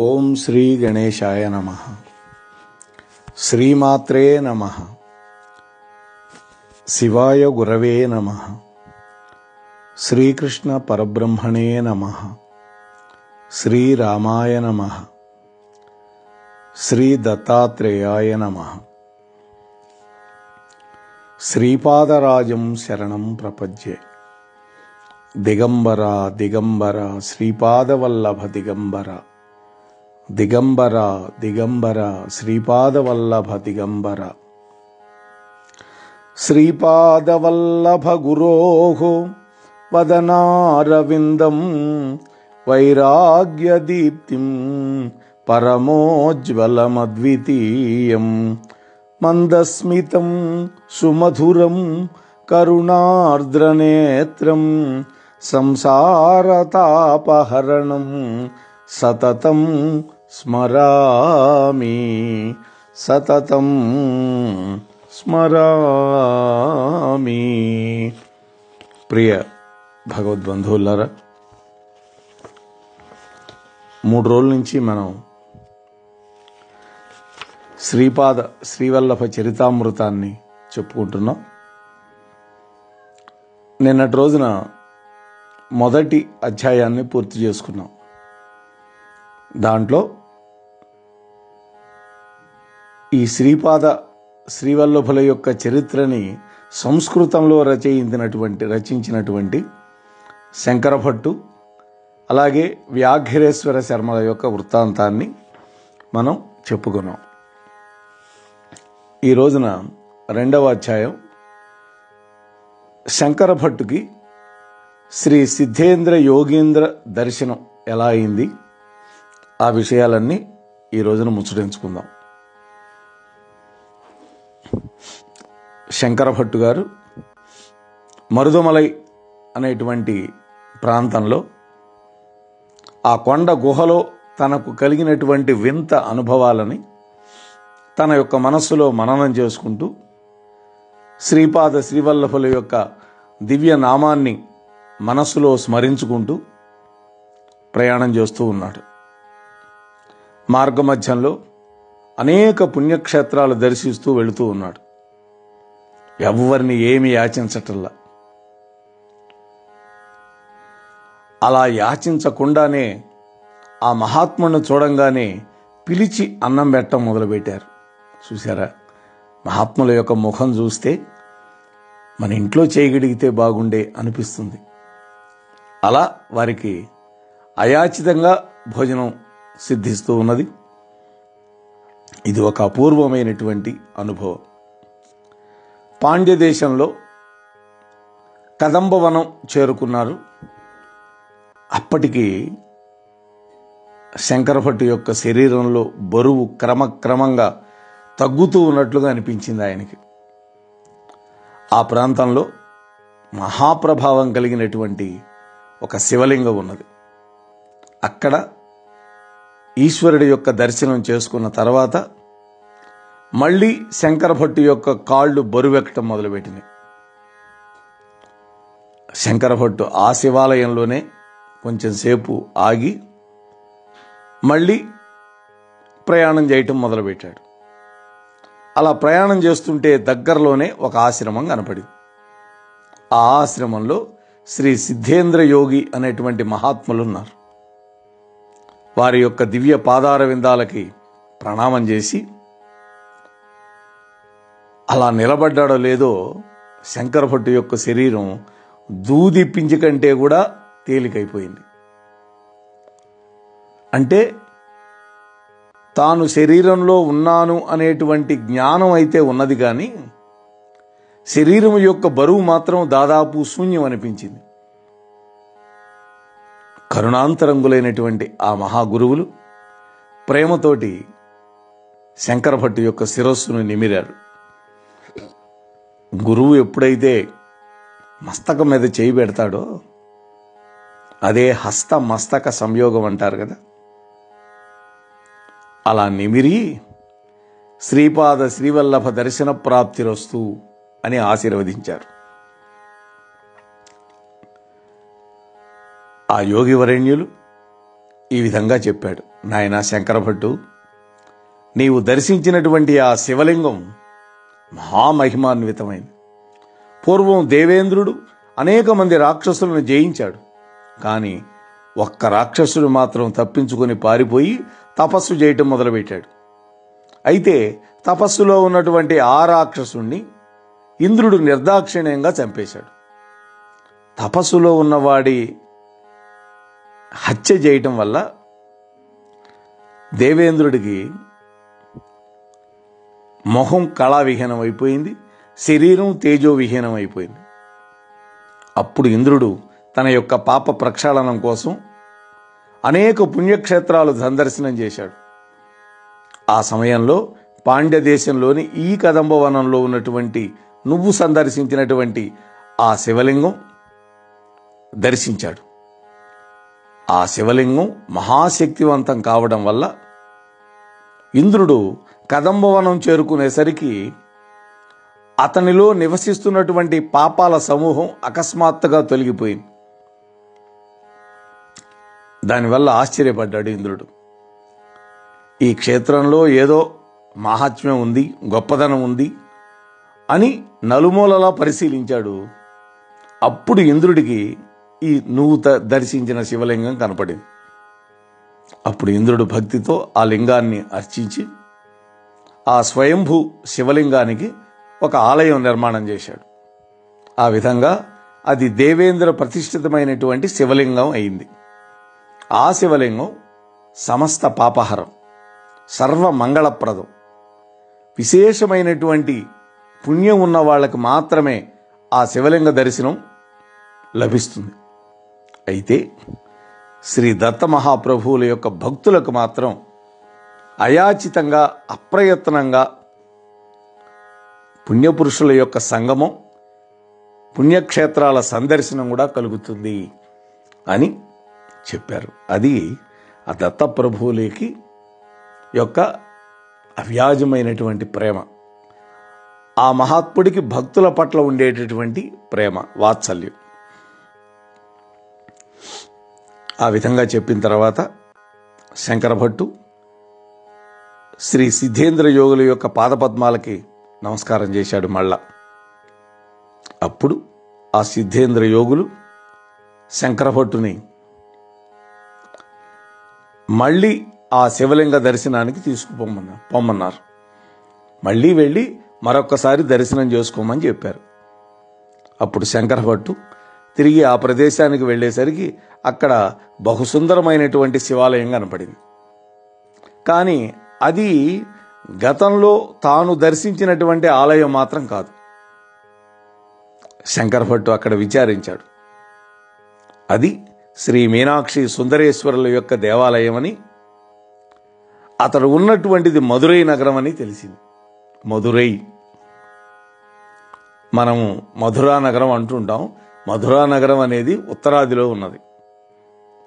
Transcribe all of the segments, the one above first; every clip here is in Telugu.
ఓం శ్రీ గణేశాయ నమః. శ్రీమాత్రే నమః. శివాయ గురవే నమః. శ్రీకృష్ణ పరబ్రహ్మణే నమః. శ్రీరామాయ నమః. శ్రీ దత్తాత్రేయాయ నమః. శ్రీపాదరాజం శరణం ప్రపద్యే. దిగంబర దిగంబర శ్రీపాదవల్లభ దిగంబర దిగంబర దిగంబర శ్రీపాదవల్లభ దిగంబర. శ్రీపాదవల్లభ గురోః వదనారవిందం వైరాగ్యదీప్తిం పరమోజ్వలమద్వితీయం మందస్మితం సుమధురం కరుణార్ద్రనేత్రం సంసారతాపహరణం సతతం స్మరామి సతతం స్మరామి. ప్రియ భగవద్బంధువులారా, 3 రోజుల నుంచి మనం శ్రీవల్లభ చరితామృతాన్ని చెప్పుకుంటున్నాం. నిన్నటి రోజున మొదటి అధ్యాయాన్ని పూర్తి చేసుకున్నాం. దాంట్లో ఈ శ్రీవల్లభుల యొక్క చరిత్రని సంస్కృతంలో రచించినటువంటి శంకరభట్టు, అలాగే వ్యాఘ్రేశ్వర శర్మల యొక్క వృత్తాంతాన్ని మనం చెప్పుకున్నాం. ఈ రోజున 2వ అధ్యాయం శంకరభట్టుకి శ్రీ సిద్ధేంద్ర యోగీంద్ర దర్శనం ఎలా అయింది, ఆ విషయాలన్నీ ఈ రోజున ముచ్చటించుకుందాం. శంకరభట్టు గారు మరుదమలై అనేటువంటి ప్రాంతంలో ఆ కొండ గుహలో తనకు కలిగినటువంటి వింత అనుభవాలని తన యొక్క మనస్సులో మననం చేసుకుంటూ శ్రీవల్లభుల యొక్క దివ్య నామాన్ని మనస్సులో స్మరించుకుంటూ ప్రయాణం చేస్తూ ఉన్నాడు. మార్గమధ్యంలో అనేక పుణ్యక్షేత్రాలు దర్శిస్తూ వెళుతూ ఉన్నాడు. ఎవరిని ఏమి యాచించటల్లా. అలా యాచించకుండానే ఆ మహాత్ముని చూడంగానే పిలిచి అన్నం పెట్టడం మొదలుపెట్టారు. చూసారా, మహాత్ముల యొక్క ముఖం చూస్తే మన ఇంట్లో చేయగలిగితే బాగుండే అనిపిస్తుంది. అలా వారికి అయాచితంగా భోజనం సిద్ధిస్తూ ఉన్నది. ఇది ఒక అపూర్వమైనటువంటి అనుభవం. పాండ్య దేశంలో కదంబవనం చేరుకున్నారు. అప్పటికి శంకరభట్టు యొక్క శరీరంలో బరువు క్రమక్రమంగా తగ్గుతూ ఉన్నట్లుగా అనిపించింది ఆయనకి. ఆ ప్రాంతంలో మహాప్రభావం కలిగినటువంటి ఒక శివలింగం ఉన్నది. అక్కడ ఈశ్వరుడి యొక్క దర్శనం చేసుకున్న తర్వాత మళ్ళీ శంకరభట్టు యొక్క కాళ్ళు బరువెక్కటం మొదలుపెట్టినాయి. శంకరభట్టు ఆ శివాలయంలోనే కొంచెం సేపు ఆగి మళ్ళీ ప్రయాణం చేయటం మొదలుపెట్టాడు. అలా ప్రయాణం చేస్తుంటే దగ్గరలోనే ఒక ఆశ్రమం కనపడింది. ఆ ఆశ్రమంలో శ్రీ సిద్ధేంద్ర యోగి అనేటువంటి మహాత్ములు ఉన్నారు. వారి యొక్క దివ్య పాదార విందాలకి ప్రణామం చేసి అలా నిలబడ్డాడో లేదో శంకరభట్టు యొక్క శరీరం దూది పింజి కంటే కూడా తేలికైపోయింది. అంటే తాను శరీరంలో ఉన్నాను అనేటువంటి జ్ఞానం అయితే ఉన్నది, కానీ శరీరం యొక్క బరువు మాత్రం దాదాపు శూన్యం అనిపించింది. కరుణాంతరంగులైనటువంటి ఆ మహాగురువులు ప్రేమతోటి శంకరభట్టు యొక్క శిరస్సును నిమిరారు. గురువు ఎప్పుడైతే మస్తకం మీద చేయి పెడతాడో అదే హస్త మస్తక సంయోగం అంటారు కదా, అలా నిమిరి శ్రీవల్లభ దర్శన ప్రాప్తిరస్తు అని ఆశీర్వదించారు. ఆ యోగి వరేణ్యులు ఈ విధంగా చెప్పాడు. నాయనా శంకరభట్టు, నీవు దర్శించినటువంటి ఆ శివలింగం మహామహిమాన్వితమైంది. పూర్వం దేవేంద్రుడు అనేక మంది రాక్షసులను జయించాడు. కానీ ఒక్క రాక్షసుడు మాత్రం తప్పించుకొని పారిపోయి తపస్సు చేయటం మొదలుపెట్టాడు. అయితే తపస్సులో ఉన్నటువంటి ఆ రాక్షసుణ్ణి ఇంద్రుడు నిర్దాక్షిణ్యంగా చంపేశాడు. తపస్సులో ఉన్నవాడి హత్య చేయటం వల్ల దేవేంద్రుడికి మొహం కళావిహీనం అయిపోయింది, శరీరం తేజోవిహీనం అయిపోయింది. అప్పుడు ఇంద్రుడు తన యొక్క పాప ప్రక్షాళనం కోసం అనేక పుణ్యక్షేత్రాలు సందర్శనం చేశాడు. ఆ సమయంలో పాండ్య దేశంలోని ఈ కదంబవనంలో ఉన్నటువంటి నువ్వు సందర్శించినటువంటి ఆ శివలింగం దర్శించాడు. ఆ శివలింగం మహాశక్తివంతం కావడం వల్ల ఇంద్రుడు కదంబవనం చేరుకునేసరికి అతనిలో నివసిస్తున్నటువంటి పాపాల సమూహం అకస్మాత్తుగా తొలగిపోయింది. దానివల్ల ఆశ్చర్యపడ్డాడు ఇంద్రుడు. ఈ క్షేత్రంలో ఏదో మహాత్మ్యం ఉంది, గొప్పదనం ఉంది అని నలుమూలలా పరిశీలించాడు. అప్పుడు ఇంద్రుడికి ఈ నువ్వు దర్శించిన శివలింగం కనపడింది. అప్పుడు ఇంద్రుడు భక్తితో ఆ లింగాన్ని అర్చించి ఆ స్వయంభూ శివలింగానికి ఒక ఆలయం నిర్మాణం చేశాడు. ఆ విధంగా అది దేవేంద్ర ప్రతిష్ఠితమైనటువంటి శివలింగం అయింది. ఆ శివలింగం సమస్త పాపహరం, సర్వమంగళప్రదం, విశేషమైనటువంటి పుణ్యం ఉన్న వాళ్ళకి మాత్రమే ఆ శివలింగ దర్శనం లభిస్తుంది. అయితే శ్రీ దత్త మహాప్రభువుల యొక్క భక్తులకు మాత్రం అయాచితంగా, అప్రయత్నంగా పుణ్యపురుషుల యొక్క సంగమం, పుణ్యక్షేత్రాల సందర్శనం కూడా కలుగుతుంది అని చెప్పారు. అది ఆ దత్తప్రభువులకి యొక్క అవ్యాజమైనటువంటి ప్రేమ, ఆ మహాత్ముడికి భక్తుల పట్ల ఉండేటటువంటి ప్రేమ, వాత్సల్యం. ఆ విధంగా చెప్పిన తర్వాత శంకరభట్టు శ్రీ సిద్ధేంద్ర యోగుల యొక్క పాదపద్మాలకి నమస్కారం చేశాడు మళ్ళా. అప్పుడు ఆ సిద్ధేంద్ర యోగులు శంకరభట్టుని మళ్ళీ ఆ శివలింగ దర్శనానికి పొమ్మన్నారు. మళ్ళీ వెళ్ళి మరొక్కసారి దర్శనం చేసుకోమని చెప్పారు. అప్పుడు శంకరభట్టు తిరిగి ఆ ప్రదేశానికి వెళ్ళేసరికి అక్కడ బహుసుందరమైనటువంటి శివాలయం కనపడింది. కానీ అది గతంలో తాను దర్శించినటువంటి ఆలయం మాత్రం కాదు. శంకరభట్టు అక్కడ విచారించాడు. అది శ్రీ మీనాక్షి సుందరేశ్వరుల యొక్క దేవాలయం అని, అతడు ఉన్నటువంటిది మధురై నగరం అని తెలిసింది. మధురై, మనము మధురా నగరం అంటుంటాం. మధురా నగరం అనేది ఉత్తరాదిలో ఉన్నది.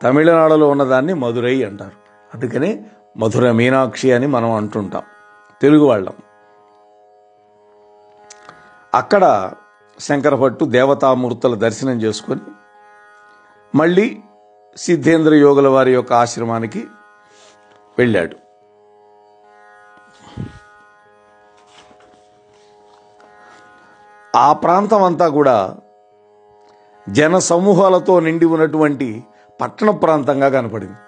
తమిళనాడులో ఉన్నదాన్ని మధురై అంటారు. అందుకనే మధుర మీనాక్షి అని మనం అంటుంటాం తెలుగు వాళ్ళం. అక్కడ శంకరభట్టు దేవతామూర్తుల దర్శనం చేసుకొని మళ్ళీ సిద్ధేంద్ర యోగుల వారి యొక్క ఆశ్రమానికి వెళ్ళాడు. ఆ ప్రాంతం అంతా కూడా జన సమూహాలతో నిండి ఉన్నటువంటి పట్టణ ప్రాంతంగా కనపడింది.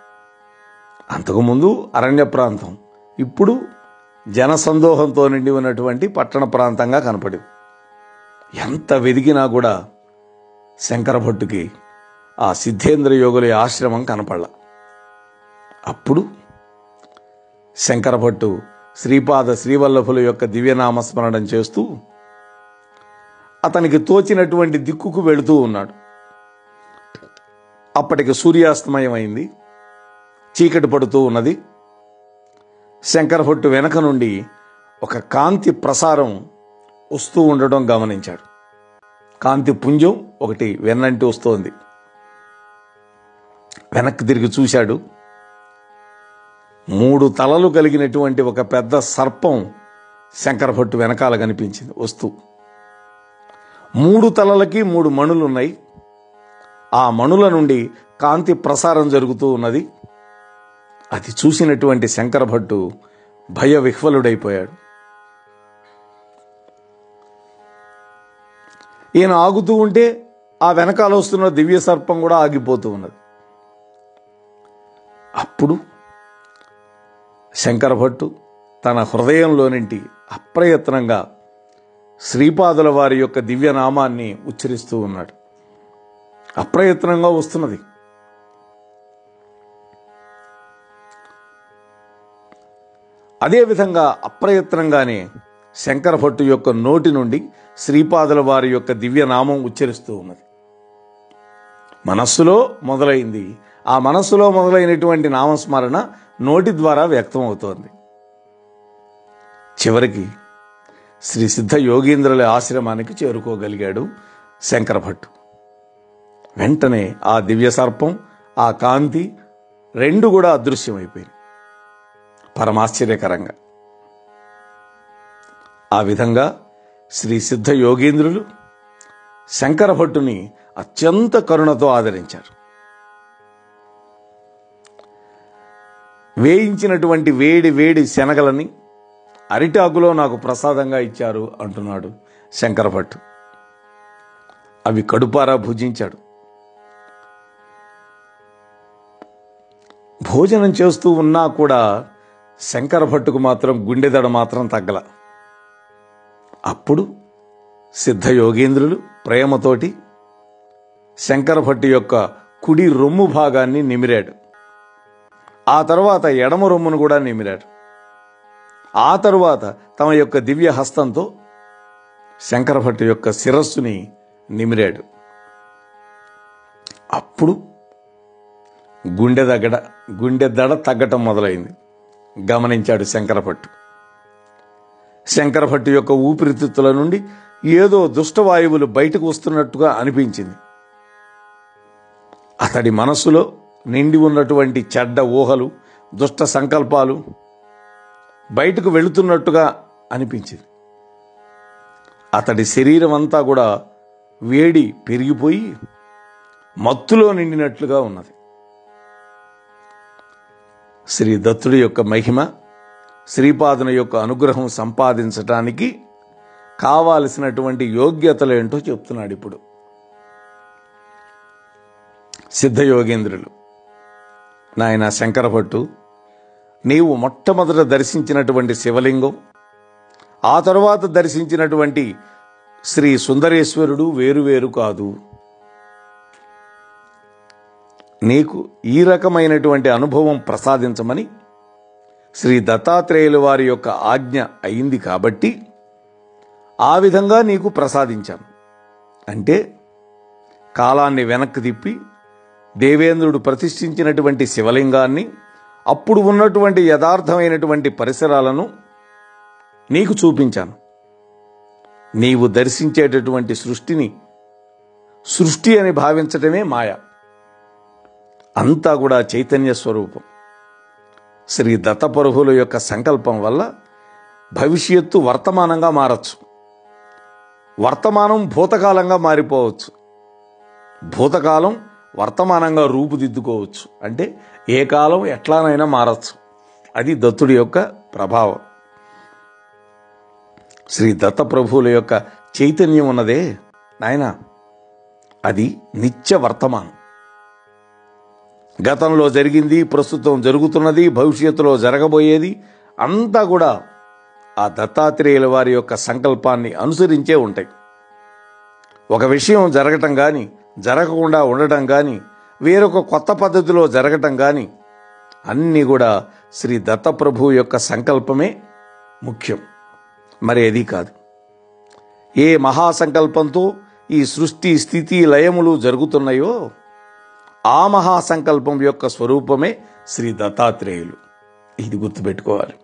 అంతకుముందు అరణ్య ప్రాంతం, ఇప్పుడు జనసందోహంతో నిండి ఉన్నటువంటి పట్టణ ప్రాంతంగా కనపడింది. ఎంత వెదిగినా కూడా శంకరభట్టుకి ఆ సిద్ధేంద్ర యోగుల ఆశ్రమం కనపడలా. అప్పుడు శంకరభట్టు శ్రీపాద శ్రీవల్లభుల యొక్క దివ్యనామస్మరణం చేస్తూ అతనికి తోచినటువంటి దిక్కుకు వెళుతూ ఉన్నాడు. అప్పటికి సూర్యాస్తమయం అయింది, చీకటి పడుతూ ఉన్నది. శంకరభట్టు వెనక నుండి ఒక కాంతి ప్రసారం వస్తూ ఉండడం గమనించాడు. కాంతి పుంజం ఒకటి వెన్నంటి వస్తోంది. వెనక్కి తిరిగి చూశాడు. 3 తలలు కలిగినటువంటి ఒక పెద్ద సర్పం శంకరభట్టు వెనకాల కనిపించింది వస్తూ. 3 తలలకి 3 మణులున్నాయి. ఆ మణుల నుండి కాంతి ప్రసారం జరుగుతూ ఉన్నది. అది చూసినటువంటి శంకర భట్టు భయ విహ్వలుడైపోయాడు. ఈయన ఆగుతూ ఉంటే ఆ వెనకాల వస్తున్న దివ్య సర్పం కూడా ఆగిపోతూ ఉన్నది. అప్పుడు శంకర భట్టు తన హృదయంలోనింటి అప్రయత్నంగా శ్రీపాదుల వారి యొక్క దివ్యనామాన్ని ఉచ్చరిస్తూ ఉన్నాడు. అప్రయత్నంగా వస్తున్నది. అదేవిధంగా అప్రయత్నంగానే శంకర భట్టు యొక్క నోటి నుండి శ్రీపాదుల వారి యొక్క దివ్యనామం ఉచ్చరిస్తూ ఉన్నది. మనస్సులో మొదలైంది. ఆ మనస్సులో మొదలైనటువంటి నామస్మరణ నోటి ద్వారా వ్యక్తం అవుతోంది. చివరికి శ్రీ సిద్ధ యోగీంద్రుల ఆశ్రమానికి చేరుకోగలిగాడు శంకర భట్టు. వెంటనే ఆ దివ్య సర్పం, ఆ కాంతి రెండు కూడా అదృశ్యమైపోయింది పరమాశ్చర్యకరంగా. ఆ విధంగా శ్రీ సిద్ధ యోగీంద్రులు శంకర భట్టుని అత్యంత కరుణతో ఆదరించారు. వేయించినటువంటి వేడి వేడి శనగలని అరిటాకులో నాకు ప్రసాదంగా ఇచ్చారు అంటున్నాడు శంకర భట్టు. అవి కడుపారా భుజించాడు. భోజనం చేస్తూ ఉన్నా కూడా శంకర భట్టుకు మాత్రం గుండెదడ మాత్రం తగ్గల. అప్పుడు సిద్ధ యోగేంద్రులు ప్రేమతోటి శంకర భట్టు యొక్క కుడి రొమ్ము భాగాన్ని నిమిరాడు. ఆ తర్వాత ఎడమ రొమ్మును కూడా నిమిరాడు. ఆ తరువాత తమ యొక్క దివ్య హస్తంతో శంకర భట్టు యొక్క శిరస్సుని నిమిరాడు. అప్పుడు గుండె దడ తగ్గటం మొదలైంది. గమనించాడు శంకర భట్టు. శంకర భట్టు యొక్క ఊపిరితిత్తుల నుండి ఏదో దుష్టవాయువులు బయటకు వస్తున్నట్టుగా అనిపించింది. అతడి మనస్సులో నిండి ఉన్నటువంటి చెడ్డ ఊహలు, దుష్ట సంకల్పాలు బయటకు వెళుతున్నట్టుగా అనిపించింది. అతడి శరీరం అంతా కూడా వేడి పెరిగిపోయి మత్తులో నిండినట్లుగా ఉన్నది. శ్రీ దత్తుడి యొక్క మహిమ, శ్రీపాదుని యొక్క అనుగ్రహం సంపాదించటానికి కావాల్సినటువంటి యోగ్యతలేంటో చెప్తున్నాడు ఇప్పుడు సిద్ధయోగేంద్రులు. నాయన శంకర భట్టు, నీవు మొట్టమొదట దర్శించినటువంటి శివలింగం, ఆ తరువాత దర్శించినటువంటి శ్రీ సుందరేశ్వరుడు వేరువేరు కాదు. నీకు ఈ రకమైనటువంటి అనుభవం ప్రసాదించమని శ్రీ దత్తాత్రేయుల వారి యొక్క ఆజ్ఞ అయింది కాబట్టి ఆ విధంగా నీకు ప్రసాదించాను. అంటే కాలాన్ని వెనక్కి తిప్పి దేవేంద్రుడు ప్రతిష్ఠించినటువంటి శివలింగాన్ని, అప్పుడు ఉన్నటువంటి యథార్థమైనటువంటి పరిసరాలను నీకు చూపించాను. నీవు దర్శించేటటువంటి సృష్టిని సృష్టి అని భావించటమే మాయ. అంతా కూడా చైతన్య స్వరూపం. శ్రీ దత్తప్రభువుల యొక్క సంకల్పం వల్ల భవిష్యత్తు వర్తమానంగా మారచ్చు, వర్తమానం భూతకాలంగా మారిపోవచ్చు, భూతకాలం వర్తమానంగా రూపుదిద్దుకోవచ్చు. అంటే ఏ కాలం ఎట్లానైనా మారచ్చు. అది దత్తుడి యొక్క ప్రభావం. శ్రీ దత్తప్రభువుల యొక్క చైతన్యం ఉన్నదే నాయన, అది నిత్య వర్తమానం. గతంలో జరిగింది, ప్రస్తుతం జరుగుతున్నది, భవిష్యత్తులో జరగబోయేది అంతా కూడా ఆ దత్తాత్రేయుల వారి యొక్క సంకల్పాన్ని అనుసరించే ఉంటాయి. ఒక విషయం జరగటం కానీ, జరగకుండా ఉండటం కానీ, వేరొక కొత్త పద్ధతిలో జరగటం కానీ అన్నీ కూడా శ్రీ దత్తప్రభువు యొక్క సంకల్పమే ముఖ్యం, మరి అది కాదు. ఏ మహాసంకల్పంతో ఈ సృష్టి స్థితి లయములు జరుగుతున్నాయో ఆ మహాసంకల్పం యొక్క స్వరూపమే శ్రీ దత్తాత్రేయులు. ఇది గుర్తుపెట్టుకోవాలి.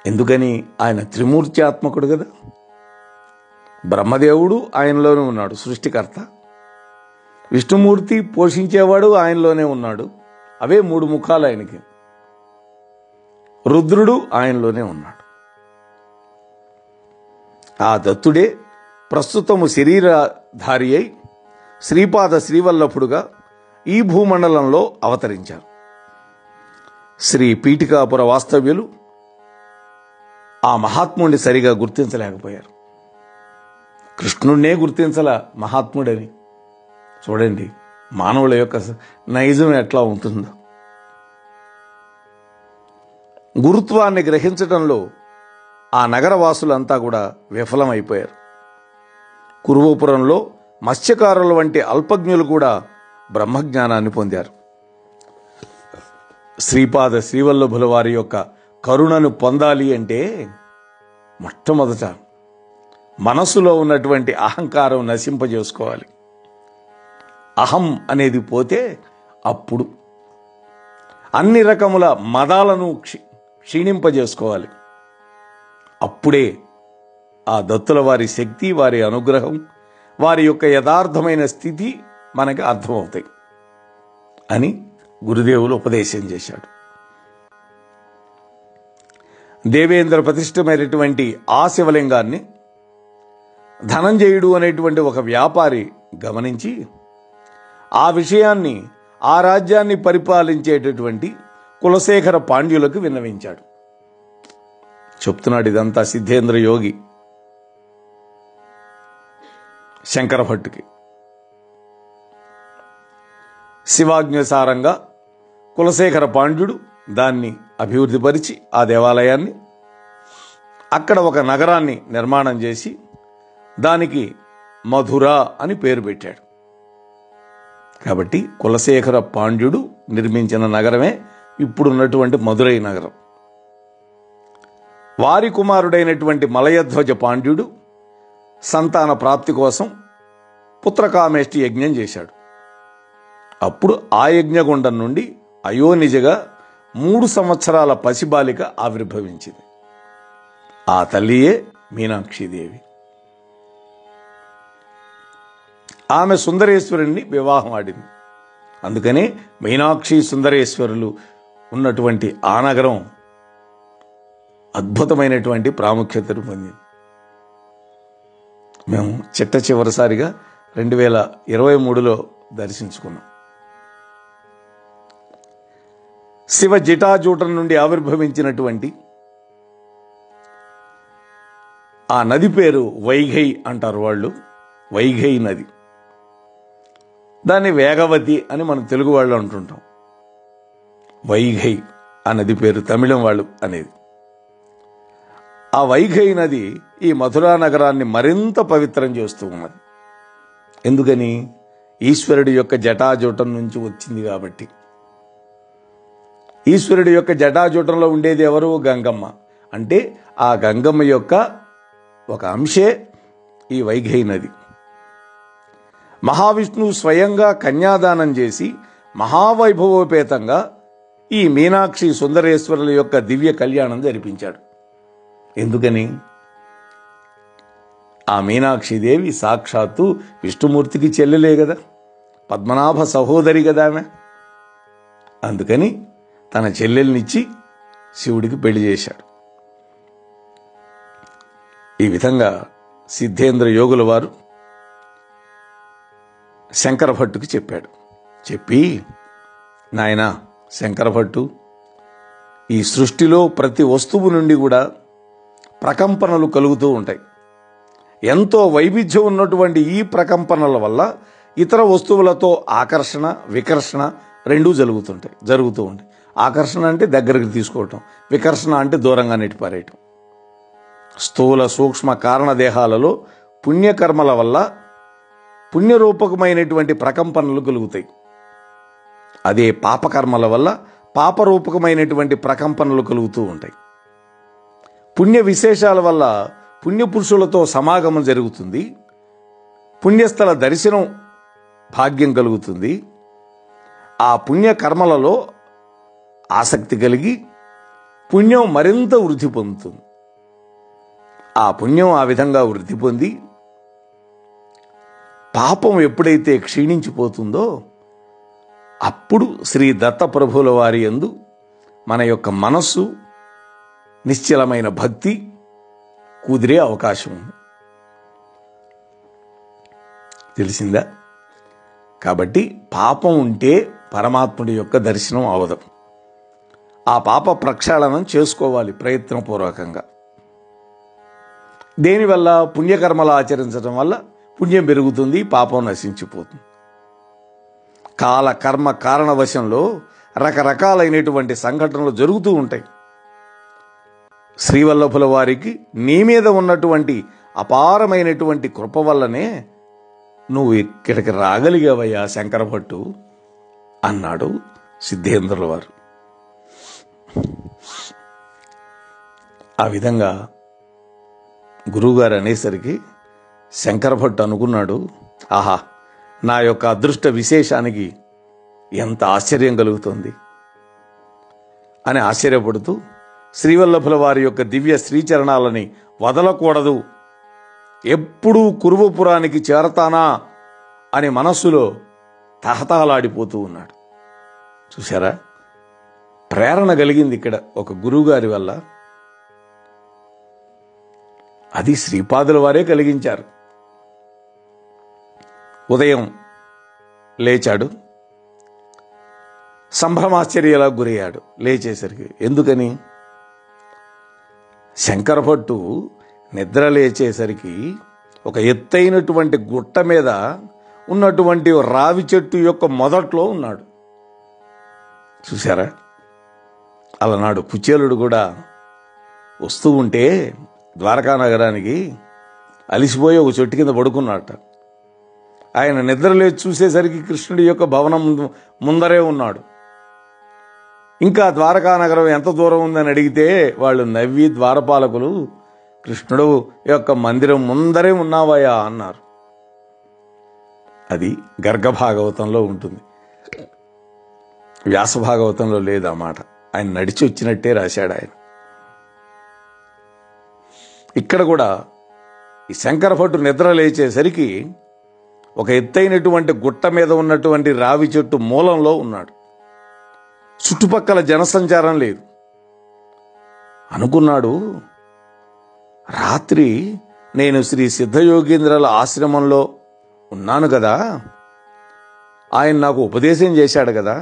ఎందుకని? ఆయన త్రిమూర్త్యాత్మకుడు కదా. బ్రహ్మదేవుడు ఆయనలోనే ఉన్నాడు, సృష్టికర్త. విష్ణుమూర్తి పోషించేవాడు ఆయనలోనే ఉన్నాడు, అవే 3 ముఖాలు ఆయనకి. రుద్రుడు ఆయనలోనే ఉన్నాడు. ఆ దత్తుడే ప్రస్తుతము శరీరధారి అయి శ్రీపాద శ్రీవల్లభుడుగా ఈ భూమండలంలో అవతరించారు. శ్రీ పీఠికాపుర వాస్తవ్యులు ఆ మహాత్ముడిని సరిగా గుర్తించలేకపోయారు. కృష్ణుడినే గుర్తించల మహాత్ముడని. చూడండి మానవుల యొక్క నైజం ఎట్లా ఉంటుందో. గురుత్వాన్ని గ్రహించడంలో ఆ నగరవాసులంతా కూడా విఫలమైపోయారు. కురువపురంలో మత్స్యకారుల వంటి అల్పజ్ఞులు కూడా బ్రహ్మజ్ఞానాన్ని పొందారు. శ్రీపాద శ్రీవల్లభుల వారి యొక్క కరుణను పొందాలి అంటే మొట్టమొదట మనస్సులో ఉన్నటువంటి అహంకారం నశింపజేసుకోవాలి. అహం అనేది పోతే అప్పుడు అన్ని రకముల మదాలను క్షీణింపజేసుకోవాలి. అప్పుడే ఆ దత్తుల వారి శక్తి, వారి అనుగ్రహం, వారి యొక్క యథార్థమైన స్థితి మనకి అర్థమవుతాయి అని గురుదేవులు ఉపదేశం చేశాడు. దేవేంద్ర ప్రతిష్టమైనటువంటి ఆ శివలింగాన్ని ధనంజయుడు అనేటువంటి ఒక వ్యాపారి గమనించి ఆ విషయాన్ని ఆ రాజ్యాన్ని పరిపాలించేటటువంటి కులశేఖర పాండ్యులకు విన్నవించాడు. చెప్తున్నాడు ఇదంతా సిద్ధేంద్ర యోగి శంకర భట్టుకి. శివాజ్ఞసారంగా కులశేఖర పాండ్యుడు దాన్ని అభివృద్ధిపరిచి ఆ దేవాలయాన్ని అక్కడ ఒక నగరాన్ని నిర్మాణం చేసి దానికి మధుర అని పేరు పెట్టాడు. కాబట్టి కులశేఖర పాండ్యుడు నిర్మించిన నగరమే ఇప్పుడున్నటువంటి మధురై నగరం. వారి కుమారుడైనటువంటి మలయధ్వజ పాండ్యుడు సంతాన ప్రాప్తి కోసం పుత్రకామేష్టి యజ్ఞం చేశాడు. అప్పుడు ఆ యజ్ఞగుండం నుండి అయోనిజగా 3 సంవత్సరాల పసిబాలిక ఆవిర్భవించింది. ఆ తల్లియే మీనాక్షీదేవి. ఆమె సుందరేశ్వరుణ్ణి వివాహం ఆడింది. అందుకనే మీనాక్షి సుందరేశ్వరులు ఉన్నటువంటి ఆ నగరం అద్భుతమైనటువంటి ప్రాముఖ్యతను పొందింది. మేము చివరిసారిగా 2023లో దర్శించుకున్నాం. శివ జటాజూటం నుండి ఆవిర్భవించినటువంటి ఆ నది పేరు వైఘై అంటారు వాళ్ళు. వైఘై నది, దాన్ని వేగవతి అని మనం తెలుగు వాళ్ళు అంటుంటాం. వైఘై ఆ నది పేరు తమిళం వాళ్ళు అనేది. ఆ వైఘై నది ఈ మధురా నగరాన్ని మరింత పవిత్రం చేస్తూ ఉన్నది. ఎందుకని? ఈశ్వరుడి యొక్క జటాజూటం నుంచి వచ్చింది కాబట్టి. ఈశ్వరుడి యొక్క జటాజూటంలో ఉండేది ఎవరు? గంగమ్మ. అంటే ఆ గంగమ్మ యొక్క ఒక అంశే ఈ వైఘై నది. మహావిష్ణువు స్వయంగా కన్యాదానం చేసి మహావైభవోపేతంగా ఈ మీనాక్షి సుందరేశ్వరుల యొక్క దివ్య కళ్యాణం జరిపించాడు. ఎందుకని? ఆ మీనాక్షిదేవి సాక్షాత్తు విష్ణుమూర్తికి చెల్లెలే కదా, పద్మనాభ సహోదరి కదా ఆమె. అందుకని తన చెల్లెల్నిచ్చి శివుడికి పెళ్లి చేశాడు. ఈ విధంగా సిద్ధేంద్ర యోగుల వారు శంకర భట్టుకి చెప్పాడు. చెప్పి, నాయనా శంకర భట్టు, ఈ సృష్టిలో ప్రతి వస్తువు నుండి కూడా ప్రకంపనలు కలుగుతూ ఉంటాయి. ఎంతో వైవిధ్యం ఉన్నటువంటి ఈ ప్రకంపనల వల్ల ఇతర వస్తువులతో ఆకర్షణ, వికర్షణ రెండూ జరుగుతూ ఉంటాయి. ఆకర్షణ అంటే దగ్గరికి తీసుకోవటం, వికర్షణ అంటే దూరంగా నెట్టిపారేయటం. స్థూల సూక్ష్మ కారణదేహాలలో పుణ్యకర్మల వల్ల పుణ్యరూపకమైనటువంటి ప్రకంపనలు కలుగుతాయి. అదే పాపకర్మల వల్ల పాపరూపకమైనటువంటి ప్రకంపనలు కలుగుతూ ఉంటాయి. పుణ్య విశేషాల వల్ల పుణ్యపురుషులతో సమాగమం జరుగుతుంది. పుణ్యస్థల దర్శనం భాగ్యం కలుగుతుంది. ఆ పుణ్యకర్మలలో ఆసక్తి కలిగి పుణ్యం మరింత వృద్ధి పొందుతుంది. ఆ పుణ్యం ఆ విధంగా వృద్ధి పొంది పాపం ఎప్పుడైతే క్షీణించిపోతుందో అప్పుడు శ్రీ దత్తప్రభుల వారి యందు మన యొక్క మనస్సు నిశ్చలమైన భక్తి కుదిరే అవకాశం ఉంది. తెలిసిందా? కాబట్టి పాపం ఉంటే పరమాత్ముడి యొక్క దర్శనం అవదు. ఆ పాప ప్రక్షాళనం చేసుకోవాలి ప్రయత్నపూర్వకంగా. దేనివల్ల? పుణ్యకర్మలు ఆచరించడం వల్ల పుణ్యం పెరుగుతుంది, పాపం నశించిపోతుంది. కాల కర్మ కారణవశంలో రకరకాలైనటువంటి సంఘటనలు జరుగుతూ ఉంటాయి. శ్రీవల్లభుల వారికి నీ మీద ఉన్నటువంటి అపారమైనటువంటి కృప వల్లనే నువ్వు ఇక్కడికి రాగలిగావయ్యా శంకరభట్టు అన్నాడు సిద్ధేంద్రుల వారు. ఆ విధంగా గురువుగారు అనేసరికి శంకరభట్టు అనుకున్నాడు, ఆహా, నా యొక్క అదృష్ట విశేషానికి ఎంత ఆశ్చర్యం కలుగుతుంది అని ఆశ్చర్యపడుతూ శ్రీవల్లభుల వారి యొక్క దివ్య శ్రీచరణాలని వదలకూడదు, ఎప్పుడూ కురువపురానికి చేరతానా అని మనస్సులో తహతహలాడిపోతూ ఉన్నాడు. చూశారా, ప్రేరణ కలిగింది ఇక్కడ ఒక గురువుగారి వల్ల. అది శ్రీపాదుల వారే కలిగించారు. ఉదయం లేచాడు, సంభ్రమాశ్చర్యాలకు గురయ్యాడు లేచేసరికి. ఎందుకని? శంకరభట్టు నిద్ర లేచేసరికి ఒక ఎత్తైనటువంటి గుట్ట మీద ఉన్నటువంటి రావి చెట్టు యొక్క మొదట్లో ఉన్నాడు. చూశారా, అలనాడు కుచేలుడు కూడా వస్తూ ఉంటే ద్వారకా నగరానికి అలిసిపోయి ఒక చెట్టు కింద పడుకున్నాడట. ఆయన నిద్రలేచి చూసేసరికి కృష్ణుడి యొక్క భవనం ముందరే ఉన్నాడు. ఇంకా ద్వారకా నగరం ఎంత దూరం ఉందని అడిగితే వాళ్ళు నవ్వి ద్వారపాలకులు, కృష్ణుడు యొక్క మందిరం ముందరే ఉన్నావయ్యా అన్నారు. అది గర్గ భాగవతంలో ఉంటుంది, వ్యాస భాగవతంలో లేదు ఆ మాట. ఆయన నడిచి వచ్చినట్టే రాశాడు ఆయన. ఇక్కడ కూడా ఈ శంకరభట్టు నిద్ర లేచేసరికి ఒక ఎత్తైనటువంటి గుట్ట మీద ఉన్నటువంటి రావి చెట్టు మూలంలో ఉన్నాడు. చుట్టుపక్కల జనసంచారం లేదు. అనుకున్నాడు, రాత్రి నేను శ్రీ సిద్ధయోగీంద్రుల ఆశ్రమంలో ఉన్నాను కదా, ఆయన నాకు ఉపదేశం చేశాడు కదా,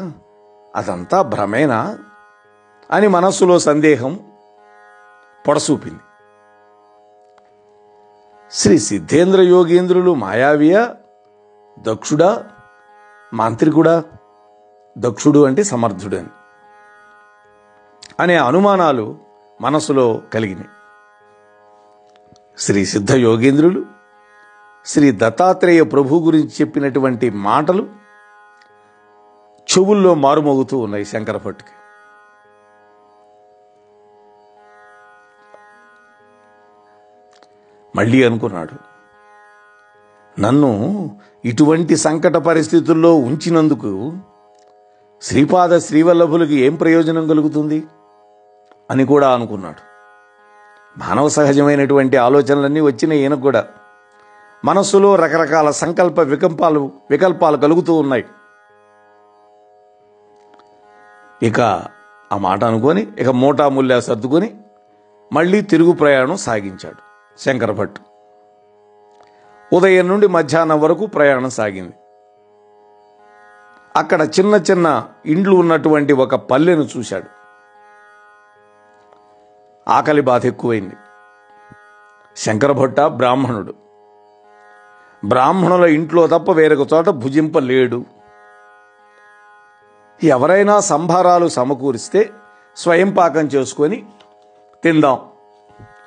అదంతా భ్రమేనా అని మనస్సులో సందేహం పొడసూపింది. శ్రీ సిద్ధేంద్ర యోగీంద్రులు మాయావియా, దక్షుడా, మాంత్రికుడా? దక్షుడు అంటే సమర్థుడు అనే అనుమానాలు మనసులో కలిగినాయి. శ్రీ సిద్ధ యోగేంద్రులు శ్రీ దత్తాత్రేయ ప్రభు గురించి చెప్పినటువంటి మాటలు చెవుల్లో మారుమోగుతూ ఉన్నాయి శంకరభట్టుకి. మళ్ళీ అనుకున్నాడు, నన్ను ఇటువంటి సంకట పరిస్థితుల్లో ఉంచినందుకు శ్రీపాద శ్రీవల్లభులకి ఏం ప్రయోజనం కలుగుతుంది అని కూడా అనుకున్నాడు. మానవ సహజమైనటువంటి ఆలోచనలన్నీ వచ్చిన ఈయనకు కూడా మనస్సులో రకరకాల సంకల్ప వికల్పాలు కలుగుతూ ఉన్నాయి. ఇక ఆ మాట అనుకొని ఇక మూటాముల్లా సర్దుకొని మళ్ళీ తిరుగు ప్రయాణం సాగించాడు శంకరభట్టు. ఉదయం నుండి మధ్యాహ్నం వరకు ప్రయాణం సాగింది. అక్కడ చిన్న చిన్న ఇండ్లు ఉన్నటువంటి ఒక పల్లెను చూశాడు. ఆకలి బాధ ఎక్కువైంది. శంకరభట్ట బ్రాహ్మణుడు. బ్రాహ్మణుల ఇంట్లో తప్ప వేరొక చోట భుజింపలేడు. ఎవరైనా సంభారాలు సమకూరిస్తే స్వయం పాకం చేసుకొని తిందాం.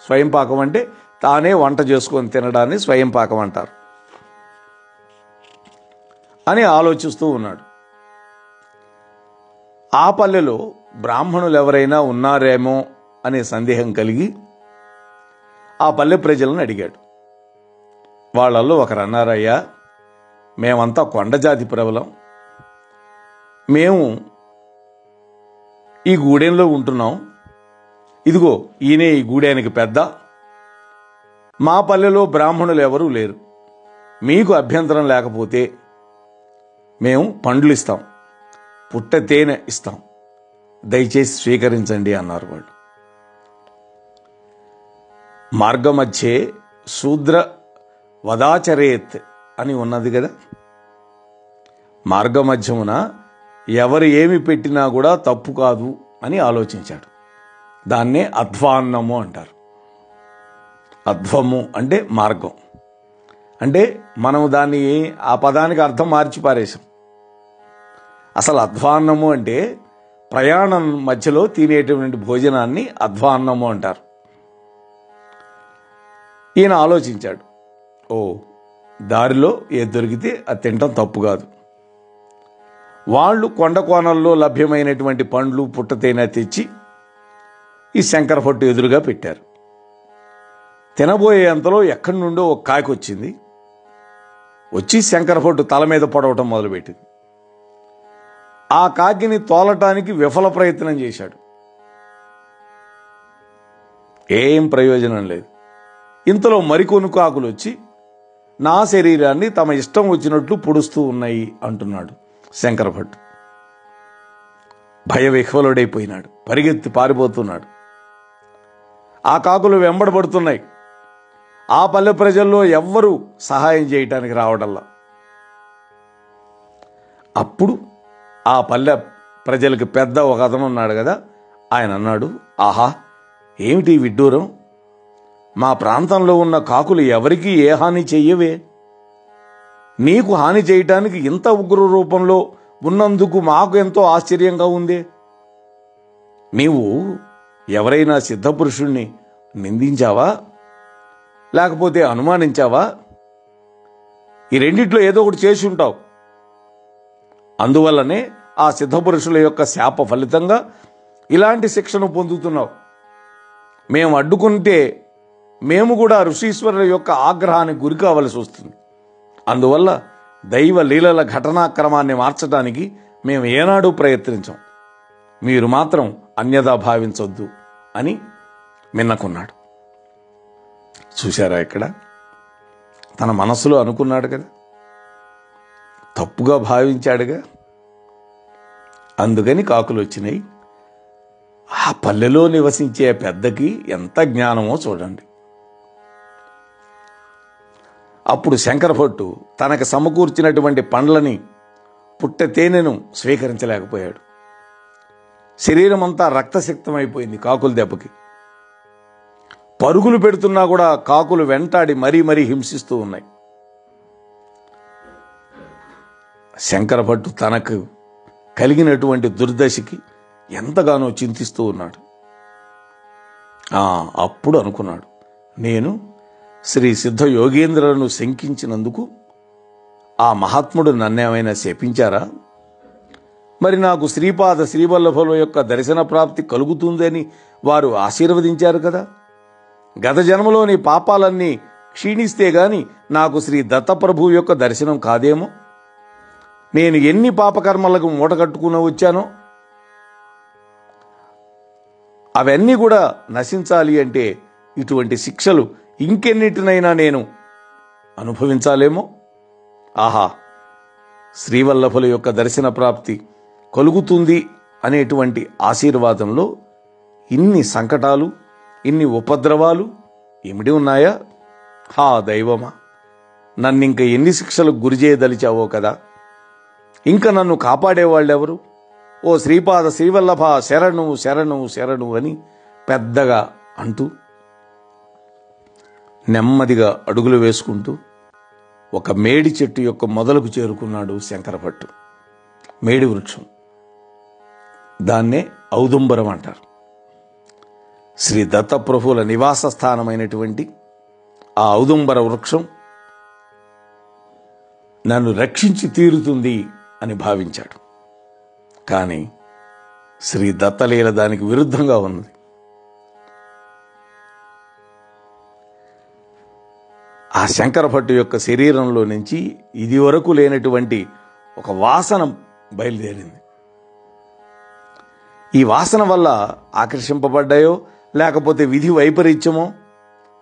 స్వయం పాకం అంటే తానే వంట చేసుకొని తినడాన్ని స్వయం పాకం అంటారు అని ఆలోచిస్తూ ఉన్నాడు. ఆ పల్లెలో బ్రాహ్మణులు ఎవరైనా ఉన్నారేమో అనే సందేహం కలిగి ఆ పల్లె ప్రజలను అడిగాడు. వాళ్ళల్లో ఒకరు అన్నారయ్యా, మేమంతా కొండజాతి ప్రబలం, మేము ఈ గూడెంలో ఉంటున్నాం, ఇదిగో ఈయనే ఈ గూడెనికి పెద్ద, మా పల్లెలో బ్రాహ్మణులు ఎవరూ లేరు, మీకు అభ్యంతరం లేకపోతే మేము పండ్లు ఇస్తాం, పుట్ట తేనె ఇస్తాం, దయచేసి స్వీకరించండి అన్నారు వాళ్ళు. మార్గమధ్యే శూద్ర వదాచరేత్ అని ఉన్నది కదా, మార్గమధ్యమున ఎవరు ఏమి పెట్టినా కూడా తప్పు కాదు అని ఆలోచించాడు. దాన్నే అధ్వాన్నము అంటారు. అధ్వము అంటే మార్గం. అంటే మనం దాన్ని ఆ పదానికి అర్థం మార్చి పారేశాం. అసలు అధ్వాన్నము అంటే ప్రయాణం మధ్యలో తినేటువంటి భోజనాన్ని అధ్వాన్నము అంటారు. ఈయన ఆలోచించాడు, దారిలో ఏది దొరికితే అది తినటం తప్పు కాదు. వాళ్ళు కొండ కోణల్లో లభ్యమైనటువంటి పండ్లు పుట్టతేనె తెచ్చి ఈ శంకర భట్టు ఎదురుగా పెట్టారు. తినబోయే అంతలో ఎక్కడి నుండో ఒక కాకి వచ్చింది. వచ్చి శంకర భట్టు తల మీద పడవటం మొదలుపెట్టింది. ఆ కాకిని తోలటానికి విఫల ప్రయత్నం చేశాడు. ఏం ప్రయోజనం లేదు. ఇంతలో మరికొన్ని కాకులు వచ్చి నా శరీరాన్ని తమ ఇష్టం వచ్చినట్లు పొడుస్తూ ఉన్నాయి అంటున్నాడు శంకర భట్టు. భయ విహ్వలుడైపోయినాడు. పరిగెత్తి పారిపోతున్నాడు. ఆ కాకులు వెంబడబడుతున్నాయి. ఆ పల్లె ప్రజల్లో ఎవ్వరూ సహాయం చేయటానికి రావడల్లా. అప్పుడు ఆ పల్లె ప్రజలకు పెద్ద ఒక అతను ఉన్నాడు కదా, ఆయన అన్నాడు, ఆహా, ఏమిటి విడ్డూరం? మా ప్రాంతంలో ఉన్న కాకులు ఎవరికీ ఏ హాని చెయ్యవే. నీకు హాని చేయటానికి ఇంత ఉగ్ర రూపంలో ఉన్నందుకు మాకు ఎంతో ఆశ్చర్యంగా ఉంది. నీవు ఎవరైనా సిద్ధపురుషుణ్ణి నిందించావా, లేకపోతే అనుమానించావా? ఈ రెండిట్లో ఏదో ఒకటి చేసి ఉంటావు. అందువల్లనే ఆ సిద్ధపురుషుల యొక్క శాప ఫలితంగా ఇలాంటి శిక్షను పొందుతున్నావు. మేము అడ్డుకుంటే మేము కూడా ఋషీశ్వరుల యొక్క ఆగ్రహానికి గురి కావలసి వస్తుంది. అందువల్ల దైవ లీలల ఘటనాక్రమాన్ని మార్చడానికి మేము ఏనాడూ ప్రయత్నించాం. మీరు మాత్రం అన్యదా భావించొద్దు అని మిన్నకున్నాడు. చూశారా, ఇక్కడ తన మనస్సులో అనుకున్నాడు కదా, తప్పుగా భావించాడుగా, అందుకని కాకులు వచ్చినాయి. ఆ పల్లెలో నివసించే పెద్దకి ఎంత జ్ఞానమో చూడండి. అప్పుడు శంకర భట్టు తనకు సమకూర్చినటువంటి పండ్లని పుట్ట తేనెను స్వీకరించలేకపోయాడు. శరీరం అంతా రక్తసిక్తమైపోయింది కాకుల దెబ్బకి. పరుగులు పెడుతున్నా కూడా కాకులు వెంటాడి మరీ మరీ హింసిస్తూ ఉన్నాయి. శంకర భట్టు తనకు కలిగినటువంటి దుర్దశకి ఎంతగానో చింతిస్తూ ఉన్నాడు. అప్పుడు అనుకున్నాడు, నేను శ్రీ సిద్ధ యోగేంద్రులను శంకించినందుకు ఆ మహాత్ముడు నన్నేమైనా శపించారా? మరి నాకు శ్రీపాద శ్రీవల్లభుల యొక్క దర్శన ప్రాప్తి కలుగుతుందని వారు ఆశీర్వదించారు కదా. గత జన్మలోని పాపాలన్నీ క్షీణిస్తే గాని నాకు శ్రీ దత్తప్రభు యొక్క దర్శనం కాదేమో. నేను ఎన్ని పాపకర్మలకు మూటకట్టుకుని వచ్చానో అవన్నీ కూడా నశించాలి అంటే ఇటువంటి శిక్షలు ఇంకెన్నిటినైనా నేను అనుభవించాలేమో. ఆహా, శ్రీవల్లభుల యొక్క దర్శన ప్రాప్తి కలుగుతుంది అనేటువంటి ఆశీర్వాదంలో ఇన్ని సంకటాలు, ఇన్ని ఉపద్రవాలు ఇమిడి ఉన్నాయా? దైవమా, నన్నింక ఎన్ని శిక్షలకు గురి చేయదలిచావో కదా. ఇంకా నన్ను కాపాడేవాళ్ళెవరు? ఓ శ్రీపాద శ్రీవల్లభ శరణు శరణు శరణు అని పెద్దగా అంటూ నెమ్మదిగా అడుగులు వేసుకుంటూ ఒక మేడి చెట్టు యొక్క మొదలకు చేరుకున్నాడు శంకర భట్టు. మేడి వృక్షం, దాన్నే ఔదుంబరం అంటారు. శ్రీ దత్తప్రభువుల నివాస స్థానమైనటువంటి ఆ ఔదుంబర వృక్షం నన్ను రక్షించి తీరుతుంది అని భావించాడు. కానీ శ్రీ దత్తలీల దానికి విరుద్ధంగా ఉన్నది. ఆ శంకర భట్టు యొక్క శరీరంలో నుంచి ఇది వరకు లేనటువంటి ఒక వాసన బయలుదేరింది. ఈ వాసన వల్ల ఆకర్షింపబడ్డాయో లేకపోతే విధి వైపరీత్యమో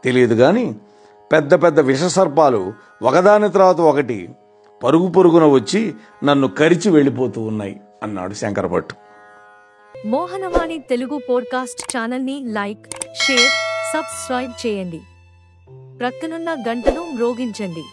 తెలియదు కానీ పెద్ద పెద్ద విషసర్పాలు ఒకదాని తర్వాత ఒకటి పరుగు పరుగున వచ్చి నన్ను కరిచి వెళ్ళిపోతూ ఉన్నాయి అన్నాడు శంకర భట్టు. మోహనవాణి తెలుగు పోడ్కాస్ట్ ఛానల్ని లైక్, షేర్, సబ్స్క్రైబ్ చేయండి. ప్రక్కనున్న గంటను మ్రోగించండి.